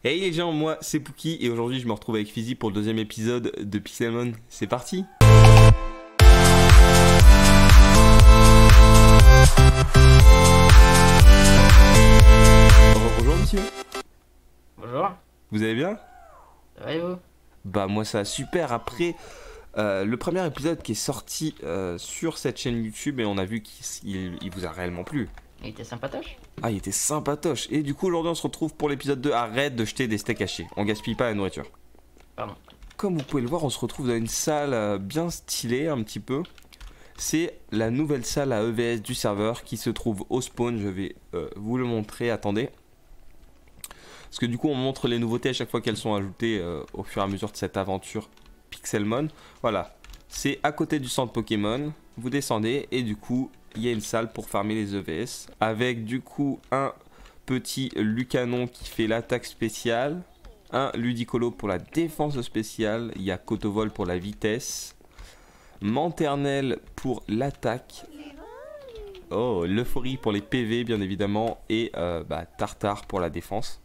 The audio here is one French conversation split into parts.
Hey les gens, moi c'est Pookie et aujourd'hui je me retrouve avec Fizzy pour le deuxième épisode de Pixelmon. C'est parti. Bonjour monsieur. Bonjour, Vous allez bien? ça va et vous? Bah moi ça va super. Après le premier épisode qui est sorti sur cette chaîne YouTube et on a vu qu'il vous a réellement plu. Il était sympatoche? Ah, il était sympatoche. Et du coup aujourd'hui on se retrouve pour l'épisode 2. Arrête de jeter des steaks hachés, on gaspille pas la nourriture. Pardon. Comme vous pouvez le voir, on se retrouve dans une salle bien stylée un petit peu. C'est la nouvelle salle à EVS du serveur qui se trouve au spawn. Je vais vous le montrer, attendez. Parce que du coup on montre les nouveautés à chaque fois qu'elles sont ajoutées au fur et à mesure de cette aventure Pixelmon. Voilà, c'est à côté du centre Pokémon. Vous descendez et du coup il y a une salle pour farmer les EVS. Avec du coup un petit Lucanon qui fait l'attaque spéciale. Un Ludicolo pour la défense spéciale. Il y a Cotovol pour la vitesse. Manternel pour l'attaque. Oh, l'euphorie pour les PV bien évidemment. Et Tartare pour la défense.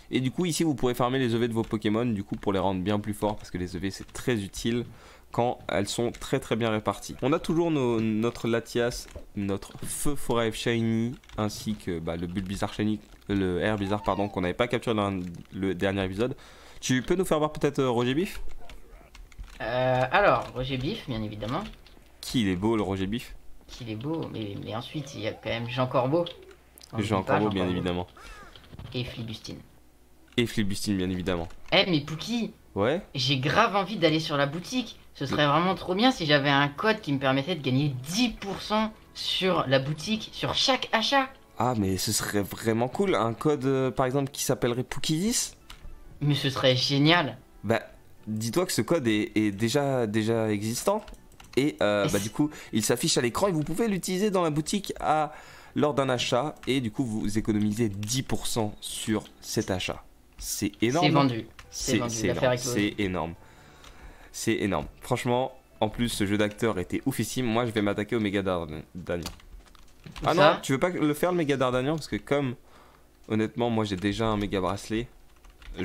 Et du coup ici vous pourrez farmer les EV de vos Pokémon. Du coup pour les rendre bien plus forts. Parce que les EV c'est très utile quand elles sont très très bien réparties. On a toujours notre Latias, notre Feu Forêt Shiny. Ainsi que le Bulbizarre Shiny. Le Air Bizarre pardon qu'on n'avait pas capturé dans le dernier épisode. Tu peux nous faire voir peut-être Roger Biff? Alors, Roger Biff, bien évidemment. Qu'il est beau le Roger Biff. Qu'il est beau, mais ensuite il y a quand même Jean Corbeau. Jean Corbeau bien évidemment. Et Flibustine. Et Flibustine bien évidemment. Eh mais Pookie, Ouais. j'ai grave envie d'aller sur la boutique. Ce serait vraiment trop bien si j'avais un code qui me permettait de gagner 10% sur la boutique, sur chaque achat. Ah mais ce serait vraiment cool. Un code par exemple qui s'appellerait Pookie10. Mais ce serait génial. Bah dis-toi que ce code est déjà existant. Et du coup il s'affiche à l'écran et vous pouvez l'utiliser dans la boutique lors d'un achat. Et du coup vous économisez 10% sur cet achat. C'est énorme. C'est vendu. C'est énorme. C'est énorme. C'est énorme. Franchement, en plus ce jeu d'acteur était oufissime. Moi je vais m'attaquer au Méga Dardanian. Ah non, tu veux pas le faire le Méga Dardanian? Parce que comme honnêtement moi j'ai déjà un méga bracelet.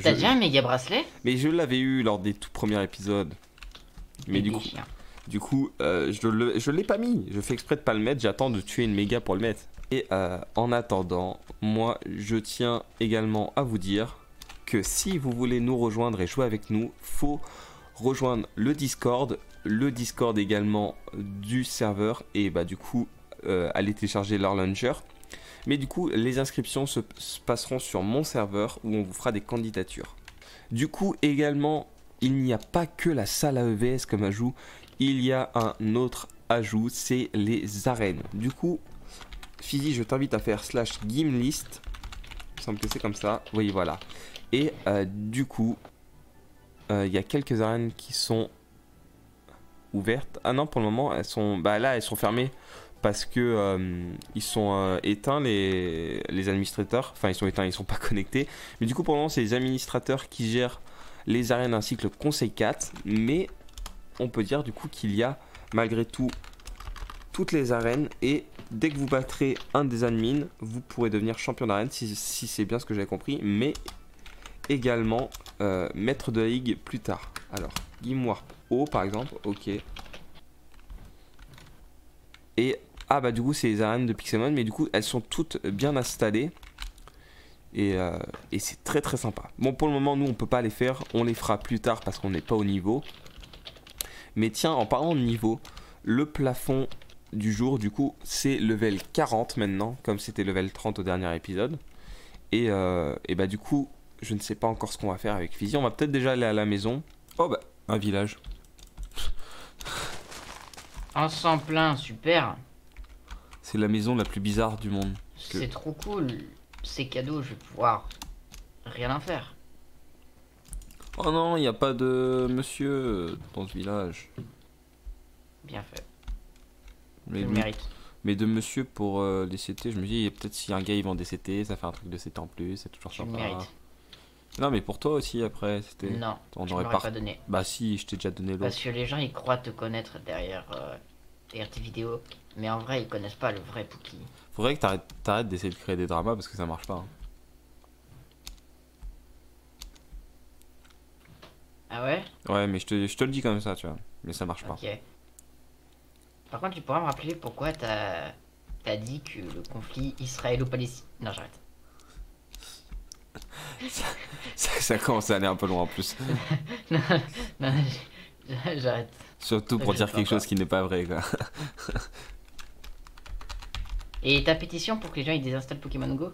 T'as déjà un méga bracelet? Mais je l'avais eu lors des tout premiers épisodes. Mais du coup je l'ai pas mis. Je fais exprès de pas le mettre. J'attends de tuer une méga pour le mettre. Et en attendant, moi je tiens également à vous dire que si vous voulez nous rejoindre et jouer avec nous, faut rejoindre le Discord également du serveur et du coup aller télécharger leur launcher. Mais du coup les inscriptions se passeront sur mon serveur où on vous fera des candidatures. Du coup également il n'y a pas que la salle à EVS comme ajout, il y a un autre ajout, c'est les arènes. Du coup Fizzy, je t'invite à faire /gamelist. Il me semble que c'est comme ça. Oui voilà. Et du coup il y a quelques arènes qui sont ouvertes. Ah non, pour le moment elles sont là elles sont fermées parce que ils sont éteints les administrateurs. Enfin ils sont éteints, ils sont pas connectés. Mais du coup pour le moment c'est les administrateurs qui gèrent les arènes ainsi que le conseil 4. Mais on peut dire du coup qu'il y a malgré tout toutes les arènes. Et dès que vous battrez un des admins, vous pourrez devenir champion d'arène si c'est bien ce que j'avais compris. Mais également maître de la ligue plus tard. Alors Gimwarp O par exemple, ok. Et du coup c'est les arènes de Pixelmon, mais du coup elles sont toutes bien installées. Et c'est très très sympa. Bon pour le moment nous on peut pas les faire, on les fera plus tard parce qu'on n'est pas au niveau. Mais tiens, en parlant de niveau, le plafond du jour du coup c'est level 40 maintenant, comme c'était level 30 au dernier épisode. Et du coup je ne sais pas encore ce qu'on va faire avec Fizzy. On va peut-être déjà aller à la maison. Oh un village. Un sang plein, super. C'est la maison la plus bizarre du monde. C'est trop cool. Ces cadeaux, je vais pouvoir rien en faire. Oh non, il n'y a pas de monsieur dans ce village. Bien fait. Mais je le mérite. Mais de monsieur pour les CT, je me dis peut-être si un gars il vend des CT, ça fait un truc de CT en plus, c'est toujours Je le sympa. mérite. Non mais pour toi aussi après c'était. Non, on je aurait m'aurais pas donné. Bah si, je t'ai déjà donné l'autre. Parce que les gens ils croient te connaître derrière tes vidéos, mais en vrai ils connaissent pas le vrai Pookie. Faudrait que t'arrêtes d'essayer de créer des dramas parce que ça marche pas. Hein. Ah ouais? Ouais, mais je te le dis comme ça, tu vois. Mais ça marche pas. Ok. Par contre, tu pourras me rappeler pourquoi t'as dit que le conflit israélo-palestinien... Non, j'arrête. Ça commence à aller un peu loin en plus. non, non, j'arrête. Surtout pour Je dire fais quelque chose encore. qui n'est pas vrai, quoi. Et ta pétition pour que les gens ils désinstallent Pokémon Go?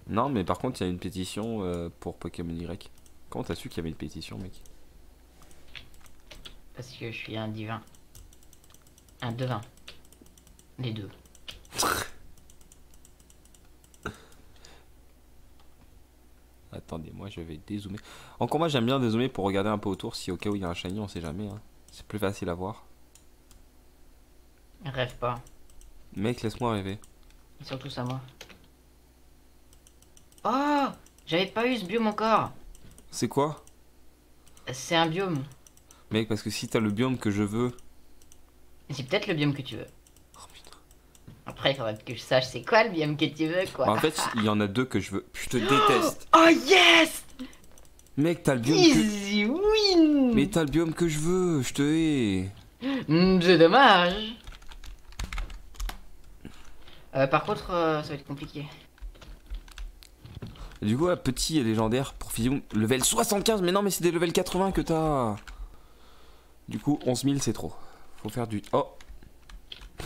Non, mais par contre, il y a une pétition pour Pokémon Y. Comment t'as su qu'il y avait une pétition, mec? Parce que je suis un divin. Un devin. Les deux. Attendez, moi je vais dézoomer. Encore moi j'aime bien dézoomer pour regarder un peu autour si au cas où il y a un shiny, on sait jamais. Hein. C'est plus facile à voir. Rêve pas. Mec, laisse-moi rêver. Ils sont tous à moi. Oh! J'avais pas eu ce biome encore. C'est quoi? C'est un biome. Mec, parce que si t'as le biome que je veux... C'est peut-être le biome que tu veux. Oh putain. Après, il faudrait que je sache c'est quoi le biome que tu veux, quoi. Bah, en fait, il y en a deux que je veux. Je te déteste. Oh yes! Mec, t'as le biome que... Easy win! Mais t'as le biome que je veux, je te hais. C'est dommage. Par contre, ça va être compliqué. Et du coup, petit et légendaire pour Physium, level 75. Mais non, mais c'est des level 80 que t'as. Du coup, 11 000 c'est trop. Faut faire du... Oh!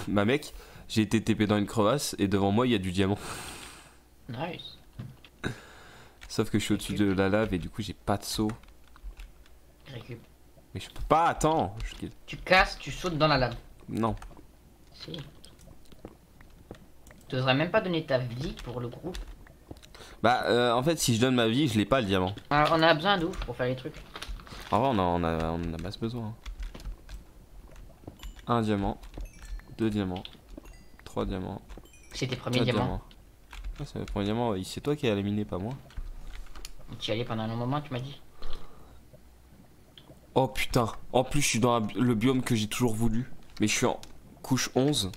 Bah mec, j'ai été TP dans une crevasse et devant moi il y a du diamant. Nice. Sauf que je suis au-dessus de la lave et du coup j'ai pas de saut. Récup. Mais je peux pas, attends. Tu casses, tu sautes dans la lave. Non. Si. Tu oserais même pas donner ta vie pour le groupe. Bah en fait si je donne ma vie je l'ai pas le diamant. Alors, on a besoin d'ouf pour faire les trucs. En vrai on a masse besoin. Un diamant. 2 diamants. 3 diamants. C'est tes premiers 4 diamants. diamants. Ah, c'est le premier diamant, c'est toi qui as éliminé, pas moi. Tu y allais pendant un long moment, tu m'as dit. Oh putain, en plus je suis dans le biome que j'ai toujours voulu. Mais je suis en couche 11.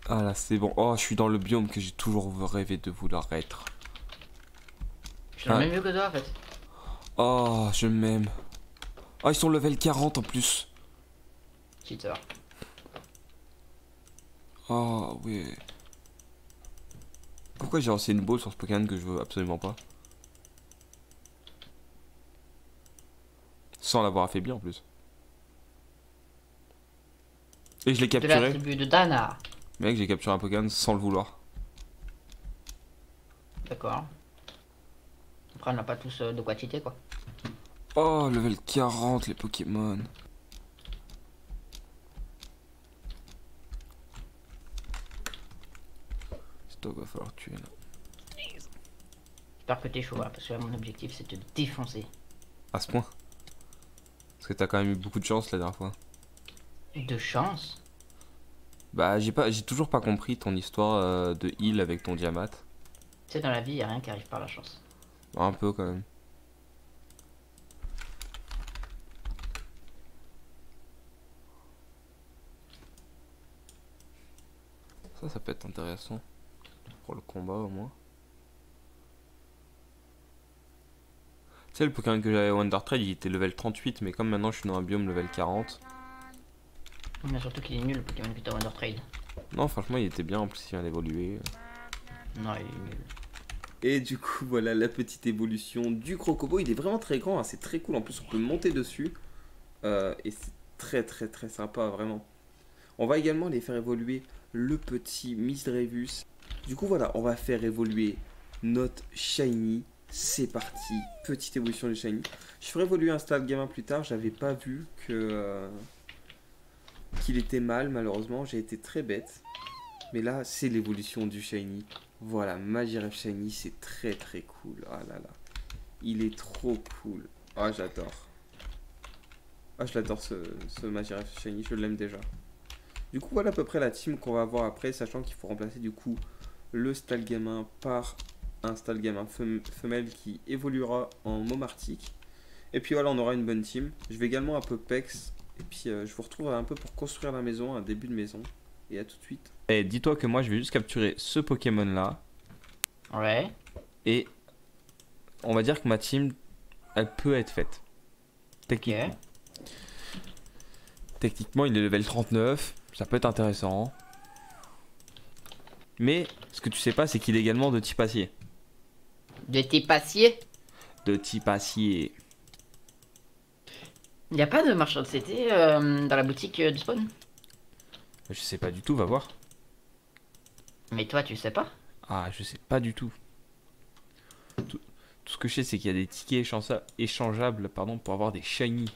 Ah là c'est bon, oh je suis dans le biome que j'ai toujours rêvé de vouloir être. Je suis dans le même lieu que toi en fait. Oh je m'aime. Oh ils sont level 40 en plus. Cheater. Oh ouais. Pourquoi j'ai lancé une balle sur ce Pokémon que je veux absolument pas? Sans l'avoir affaibli en plus. Et je l'ai De la capturé. tribu de Dana. Mec, j'ai capturé un Pokémon sans le vouloir. D'accord. Après, on n'a pas tous de quoi cheater quoi. Oh, level 40 les Pokémon. C'est toi qu'il va falloir tuer là. J'espère que t'es chaud là, parce que là, mon objectif c'est de te défoncer. À ce point. Parce que t'as quand même eu beaucoup de chance la dernière fois. De chance? Bah j'ai toujours pas compris ton histoire de heal avec ton diamant. Tu sais, dans la vie, y a rien qui arrive par la chance. Un peu quand même. Ça peut être intéressant. Pour le combat au moins. Tu sais le Pokémon que j'avais Wonder Trade il était level 38 mais comme maintenant je suis dans un biome level 40. Mais surtout qu'il est nul le Pokémon que t'as Wonder Trade. Non franchement il était bien en plus il vient d'évoluer. Non, il est nul. Et du coup voilà la petite évolution du Crocobo. Il est vraiment très grand, hein, c'est très cool. En plus on peut monter dessus. Et c'est très sympa vraiment. On va également les faire évoluer le petit Misdreavus. Du coup voilà on va faire évoluer notre Shiny. C'est parti, petite évolution du Shiny. Je ferai évoluer un Stalgamin plus tard. J'avais pas vu que qu'il était mal malheureusement. J'ai été très bête. Mais là c'est l'évolution du Shiny. Voilà, Magikarp Shiny, c'est très cool. Ah là là. Il est trop cool. Ah, j'adore. Ah, je l'adore ce Magikarp Shiny, je l'aime déjà. Du coup, voilà à peu près la team qu'on va avoir après, sachant qu'il faut remplacer du coup le Stalgamin par un Stalgamin femelle qui évoluera en Momartic. Et puis voilà, on aura une bonne team. Je vais également un peu Pex. Et puis je vous retrouve un peu pour construire la maison, un début de maison. Et à tout de suite. Et dis-toi que moi je vais juste capturer ce Pokémon là. Ouais. Et on va dire que ma team, elle peut être faite. Techniquement. Techniquement, il est level 39. Ça peut être intéressant. Mais ce que tu sais pas, c'est qu'il est également de type acier. De type acier? De type acier. Il n'y a pas de marchand de CT dans la boutique du spawn? Je sais pas du tout, va voir. Mais toi, tu sais pas? Ah, je sais pas du tout. Tout ce que je sais, c'est qu'il y a des tickets échangeables pardon, pour avoir des shiny.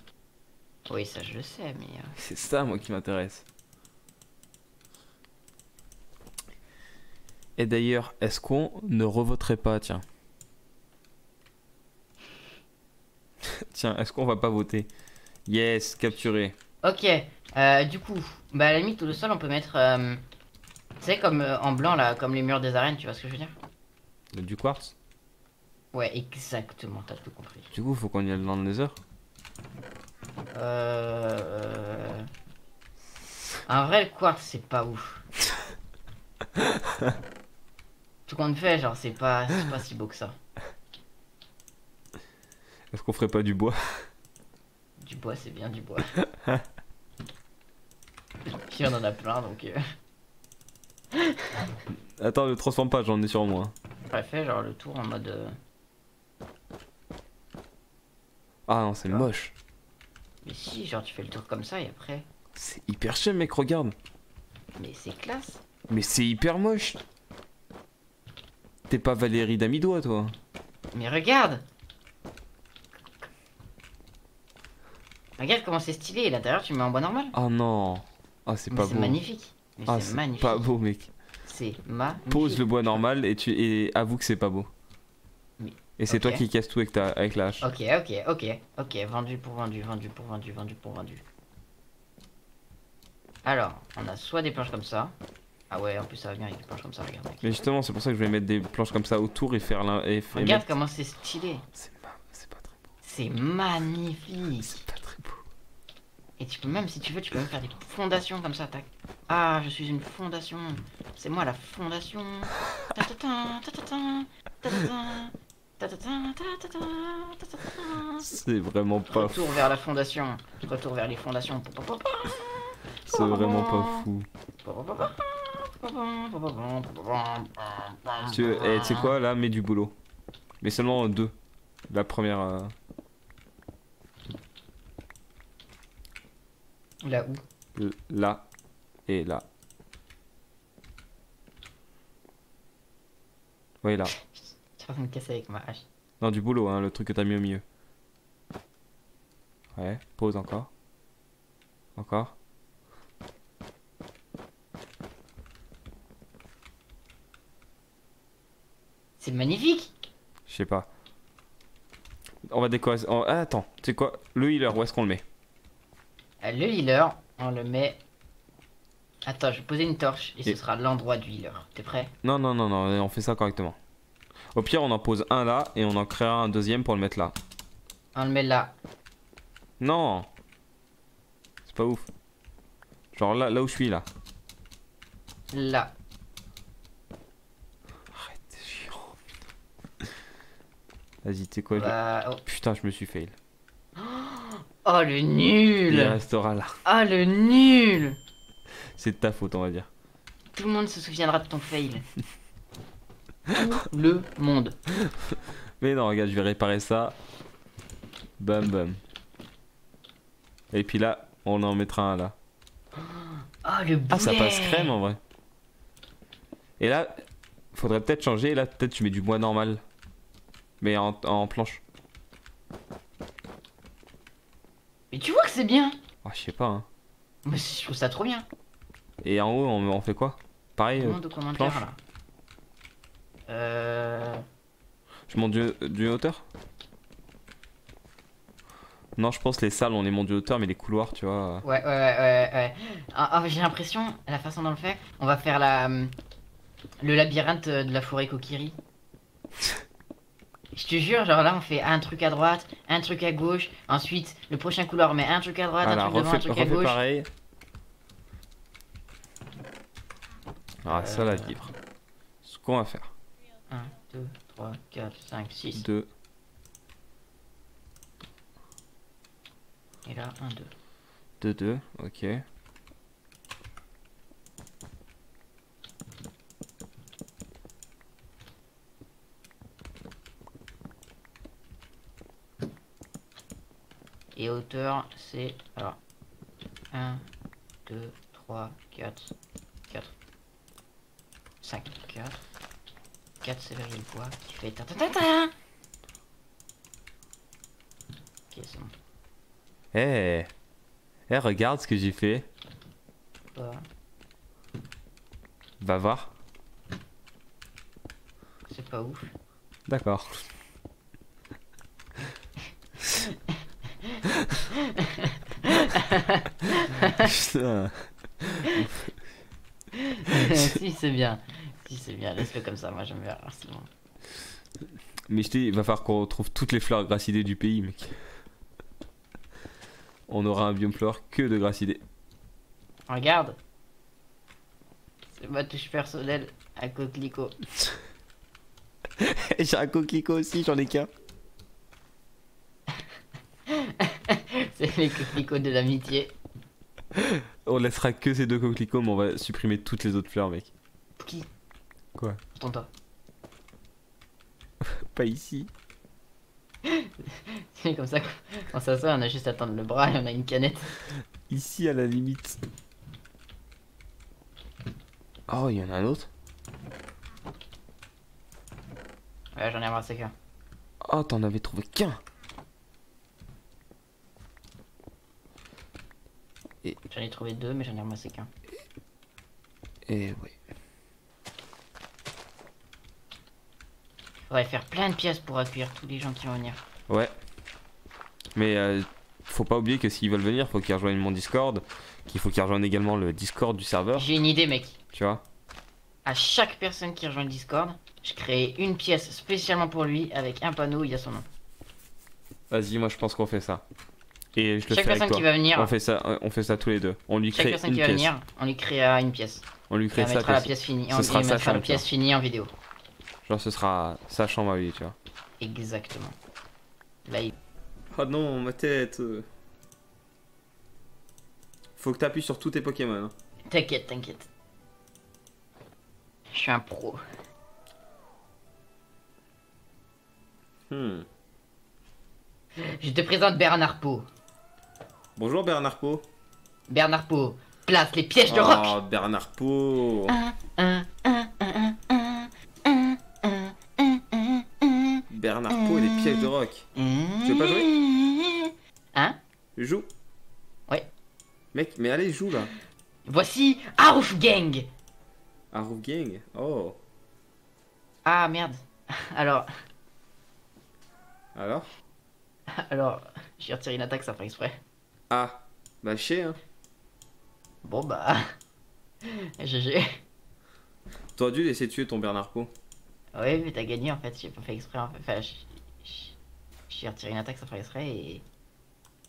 Oui, ça je le sais, mais... C'est ça, moi, qui m'intéresse. Et d'ailleurs, est-ce qu'on ne revoterait pas, tiens? Tiens, est-ce qu'on va pas voter? Yes, capturé. Ok, du coup, bah à la limite, tout le sol, on peut mettre... tu sais, comme en blanc, là, comme les murs des arènes, tu vois ce que je veux dire? Du quartz? Ouais, exactement, t'as tout compris. Du coup, faut qu'on y aille dans le nether. En vrai, le quartz, c'est pas ouf. Tout compte fait, genre, c'est pas si beau que ça. Est-ce qu'on ferait pas du bois? Du bois, c'est bien du bois. Puis on en a plein, donc... Attends, ne transforme pas, j'en ai sur moi. J'aurais fait genre le tour en mode... Ah non, c'est moche. Mais si, genre tu fais le tour comme ça et après... C'est hyper cher, mec, regarde. Mais c'est classe. Mais c'est hyper moche. T'es pas Valérie Damidois, toi. Mais regarde. Regarde comment c'est stylé, et l'intérieur tu mets en bois normal. Ah non. Ah, c'est pas beau. C'est magnifique. Mais Ah, c'est magnifique. pas beau, mec. C'est magnifique. Pose le bois normal et avoue que c'est pas beau. Mais... Et c'est ok. toi qui casse tout avec la hache. Ok, vendu pour vendu, vendu pour vendu, vendu pour vendu. Alors, on a soit des planches comme ça. Ah ouais, en plus ça va bien avec des planches comme ça, regarde mec. Mais justement, c'est pour ça que je vais mettre des planches comme ça autour et faire l'un. Regarde mettre... comment c'est stylé. C'est pas très beau. C'est magnifique. C'est pas très beau. Et tu peux même, si tu veux, tu peux même faire des fondations comme ça, tac. Ah, je suis une fondation. C'est moi la fondation. C'est vraiment pas fou. Retour vers la fondation. Retour vers les fondations. C'est vraiment pas fou. Tu sais quoi, là, mets du boulot. Mais seulement deux. La première... Là où? Là et là. Oui, là. Tu vas me casser avec ma hache. Non, du boulot, hein, le truc que t'as mis au milieu. Ouais, pause encore. Encore. C'est magnifique. Je sais pas. On va décorer... Ah, attends, tu sais quoi? Le healer, où est-ce qu'on le met? Le healer, on le met... Attends, je vais poser une torche et ce sera l'endroit du healer. T'es prêt? Non, non, non, non, on fait ça correctement. Au pire, on en pose un là et on en créera un deuxième pour le mettre là. On le met là. Non! C'est pas ouf. Genre là où je suis là. Là. Arrête, c'est chiant. Vas-y, tu sais quoi? Bah, oh. Putain, je me suis fail. Oh le nul! Il restera là. Oh le nul! C'est de ta faute, on va dire. Tout le monde se souviendra de ton fail. Tout le monde. Mais non, regarde, je vais réparer ça. Bam bam. Et puis là, on en mettra un là. Oh le boulet! Ah, ça passe crème en vrai. Et là, faudrait peut-être changer. Et là, peut-être tu mets du bois normal. Mais en planche. Mais tu vois que c'est bien! Ah, je sais pas, hein. Mais je trouve ça trop bien. Et en haut, on fait quoi? Pareil, Demande aux commentaires planche. là. Je monte d'une hauteur? Non, je pense les salles, on les monte d'une hauteur, mais les couloirs, tu vois. Ouais. J'ai l'impression, la façon dont on le fait, on va faire le labyrinthe de la forêt Kokiri. Je te jure, genre là on fait un truc à droite, un truc à gauche, ensuite le prochain couloir on met un truc à droite, Voilà, un truc devant, un truc à gauche. pareil. Ah, ça la livre. Ce qu'on va faire. 1, 2, 3, 4, 5, 6. 2. Et là, 1, 2. 2, 2, ok. Et hauteur, c'est... Alors, 1, 2, 3, 4, 4, 5, 4. 4, c'est le bois qui fait... Ta ta ta ta. Ok, c'est bon. Eh, regarde ce que j'ai fait. Bah, Va voir. c'est pas ouf. D'accord. Putain. Si, c'est bien. Si, c'est bien. Laisse-le comme ça. Moi, j'aime bien. C'est bon. Mais je te dis, il va falloir qu'on retrouve toutes les fleurs gracidées du pays, mec. On aura un biome flore que de gracidés. Regarde. C'est ma touche personnelle à coquelicot. J'ai un coquelicot aussi, j'en ai qu'un. C'est les coquelicots de l'amitié. On laissera que ces deux coquelicots, mais on va supprimer toutes les autres fleurs, mec. Qui? Quoi? Attends-toi. Pas ici. C'est comme ça quand ça sort, on a juste à tendre le bras et on a une canette. Ici, à la limite. Oh, il y en a un autre. Ouais, j'en ai ramassé qu'un. Oh, t'en avais trouvé qu'un. J'en ai trouvé 2, mais j'en ai ramassé qu'un. Et ouais. Faudrait faire plein de pièces pour accueillir tous les gens qui vont venir. Ouais. Mais faut pas oublier que s'ils veulent venir, faut qu'ils rejoignent mon Discord. Qu'il faut qu'ils rejoignent également le Discord du serveur. J'ai une idée, mec. Tu vois? À chaque personne qui rejoint le Discord, je crée une pièce spécialement pour lui avec un panneau où il y a son nom. Vas-y, moi je pense qu'on fait ça. Et je le Chaque fais avec personne toi. qui va venir, On fait ça tous les deux. On lui chaque crée personne une qui va pièce. venir, on lui créera une pièce. On lui Et crée on sa mettra la pièce. pièce finie. Ce On sera lui sa mettra la chambre, pièce finie en vidéo. Genre ce sera sa chambre à lui, tu vois. Exactement. Là, il... Oh non, ma tête. Faut que t'appuies sur tous tes Pokémon. Hein. T'inquiète, t'inquiète. Je suis un pro. Je te présente Bernard Pau. Bonjour Bernard Pau. Bernard Pau, place les pièges de Oh, rock. Bernard Pau. Bernard Pau et les pièges de rock. Tu veux pas jouer? Hein? Joue. Ouais. Mec, mais allez, joue là. Voici Aruf Gang. Arrow Gang. Oh. Ah merde. Alors, Alors j'ai retiré une attaque, ça fait exprès. Ah. Bah, chier, hein. Bon bah, GG. T'aurais dû laisser tuer ton Bernard Pau. Oui, mais t'as gagné en fait, j'ai pas fait exprès. En fait. Enfin, j'ai retiré une attaque, ça fait exprès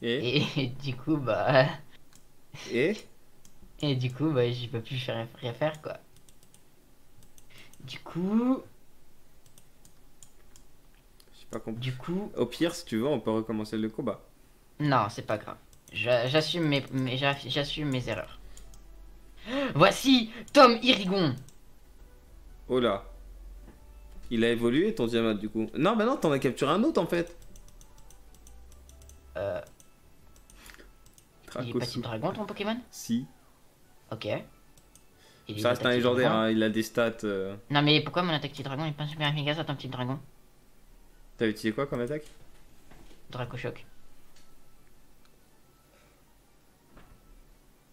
et du coup bah, Et du coup bah, j'ai pas pu rien faire quoi. Du coup, J'ai pas compris. du coup, Au pire, si tu veux, on peut recommencer le combat. non, c'est pas grave. J'assume j'assume mes erreurs. Voici Tom Irigon. Oh là. Il a évolué ton diamant du coup. Non, bah non, t'en as capturé un autre en fait. Il est pas type dragon ton Pokémon? Si. Ok. Il est Ça reste un d'attaque type légendaire, dragon. hein, il a des stats. Non mais pourquoi mon attaque type dragon est pas super efficace à ton type dragon? T'as utilisé quoi comme attaque? Draco Choc.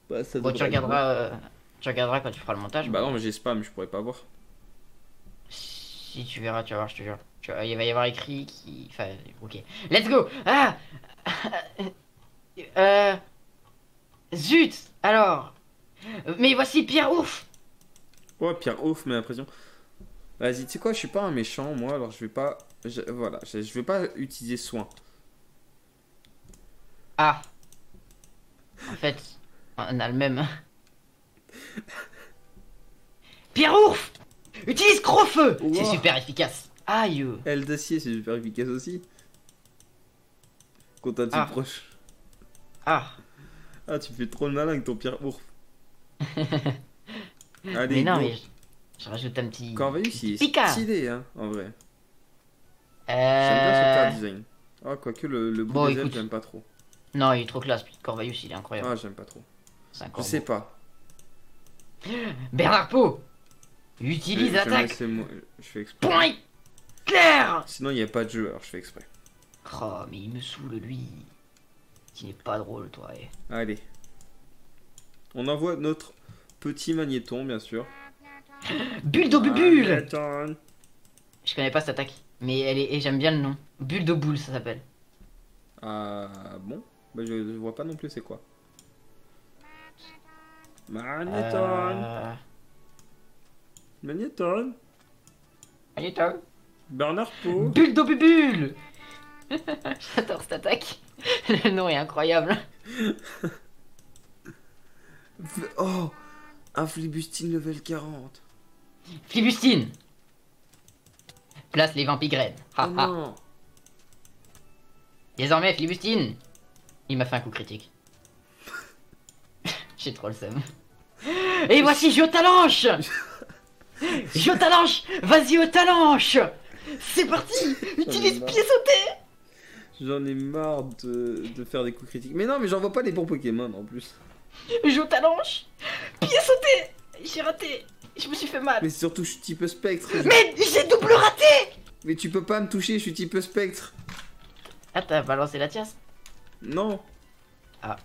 Bah, ça Bon, devrait être tu regarderas quand tu feras le montage. Bah non, mais j'ai spam, je pourrais pas voir. Si tu verras, tu vas voir, je te jure. Il va y avoir écrit qui... Enfin, ok. Let's go. Ah. Zut. Alors. Mais voici Pierre Ouf. Ouais, Pierre ouf, mais l'impression. Vas-y, tu sais quoi, je suis pas un méchant, moi, alors je vais pas. Voilà, je vais pas utiliser soin. Ah. En fait, on a le même. Pierre Ouf. Utilise gros feu. Wow. C'est super efficace. Aïe. Elle d'acier, c'est super efficace aussi. Quand t'as Ah. proche. Ah. Ah, tu fais trop le malin avec ton Pierre Ourf. Allez, Mais non, go. mais je rajoute un petit. Corvallis, il est Pika. stylé, hein, en vrai. J'aime bien son car Euh... design. Ah, quoique le bout Bon, des ailes, écoute. j'aime pas trop. Non, il est trop classe. Corvallis, il est incroyable. Ah, j'aime pas trop. C'est un Je corbeau. sais pas. Bernard Pau. Utilise Je vais me attaque. laisser je fais exprès. Point clair. Sinon, il n'y a pas de jeu, alors je fais exprès. Oh, mais il me saoule, lui. Tu n'es pas drôle, toi. Allez. On envoie notre petit magnéton, bien sûr. Bulle-do-bubule. Magnéton. Je connais pas cette attaque. Mais elle est... et j'aime bien le nom. Bulle de boule, ça s'appelle. Ah bon, bah, je vois pas non plus c'est quoi. Magnéton. Magnéton. Magnéton. Bernard Pau. Bulle de bubule. J'adore cette attaque. Le nom est incroyable. Oh, un flibustine level 40. Flibustine. Place les vampigraines. Oh Ha ha. non. Désormais, Flibustine. Il m'a fait un coup critique. J'ai trop le seum. Et voici Jotalanche. Jotalanche. Vas-y au talanche. C'est parti. Utilise marre. pied sauté. J'en ai marre de faire des coups critiques. Mais non, mais j'en vois pas des bons Pokémon en plus. Jotalanche. Pied sauté. J'ai raté. Je me suis fait mal. Mais surtout, je suis type spectre. Mais j'ai double raté. Mais tu peux pas me toucher, je suis type spectre. Ah, t'as balancé la tiasse. Non. Ah.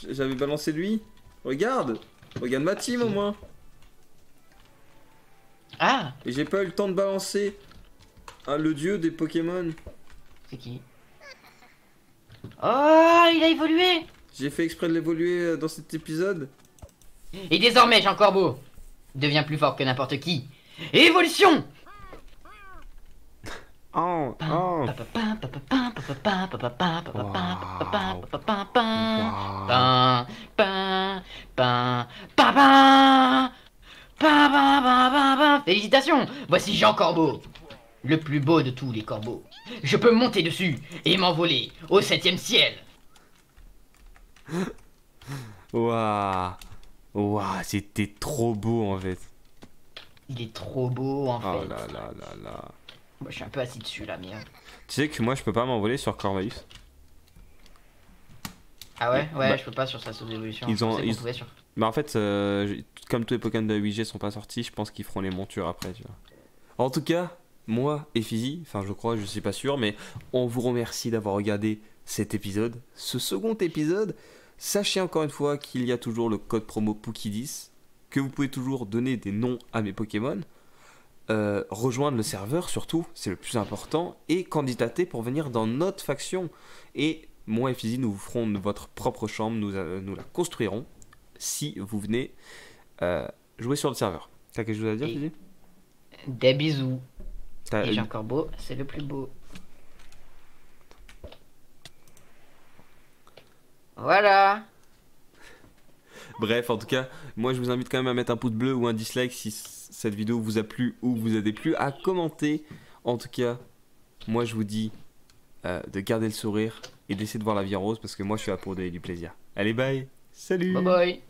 J'avais balancé lui. Regarde. Regarde ma team au moins. Ah. Et j'ai pas eu le temps de balancer le dieu des Pokémon. C'est qui? Oh, il a évolué. J'ai fait exprès de l'évoluer dans cet épisode. Et désormais, Jean Corbeau devient plus fort que n'importe qui. Évolution. Oh, oh. Félicitations, voici Jean Corbeau, le plus beau de tous les corbeaux. Je peux monter dessus et m'envoler au 7e ciel. Waouh. Waouh, c'était trop beau en fait. Il est trop beau en fait. Oh là là là là. Moi, je suis un peu assis dessus là, merde. Tu sais que moi je peux pas m'envoler sur Corvallis. Ah ouais, ouais, Bah, je peux pas sur sa sous-évolution. ils ont- Je pensais qu'on ils- pouvait sur... Bah en fait, comme tous les Pokémon de 8G sont pas sortis, je pense qu'ils feront les montures après, tu vois. En tout cas, moi et Fizzy, enfin je crois, je suis pas sûr, mais on vous remercie d'avoir regardé cet épisode, ce second épisode. Sachez encore une fois qu'il y a toujours le code promo Pookie10, que vous pouvez toujours donner des noms à mes Pokémon, rejoindre le serveur surtout, c'est le plus important, et candidater pour venir dans notre faction. Et moi et Fizzy, nous vous ferons votre propre chambre, nous la construirons si vous venez jouer sur le serveur. T'as quelque chose à dire, Et- Fizzy? Des bisous. T'as- Et Jean Corbeau, c'est le plus beau. Voilà. Bref, en tout cas, moi je vous invite quand même à mettre un pouce bleu ou un dislike si cette vidéo vous a plu ou vous a déplu, à commenter. En tout cas, moi je vous dis de garder le sourire et d'essayer de voir la vie en rose parce que moi je suis là pour donner du plaisir. Allez, bye. Salut. Bye bye.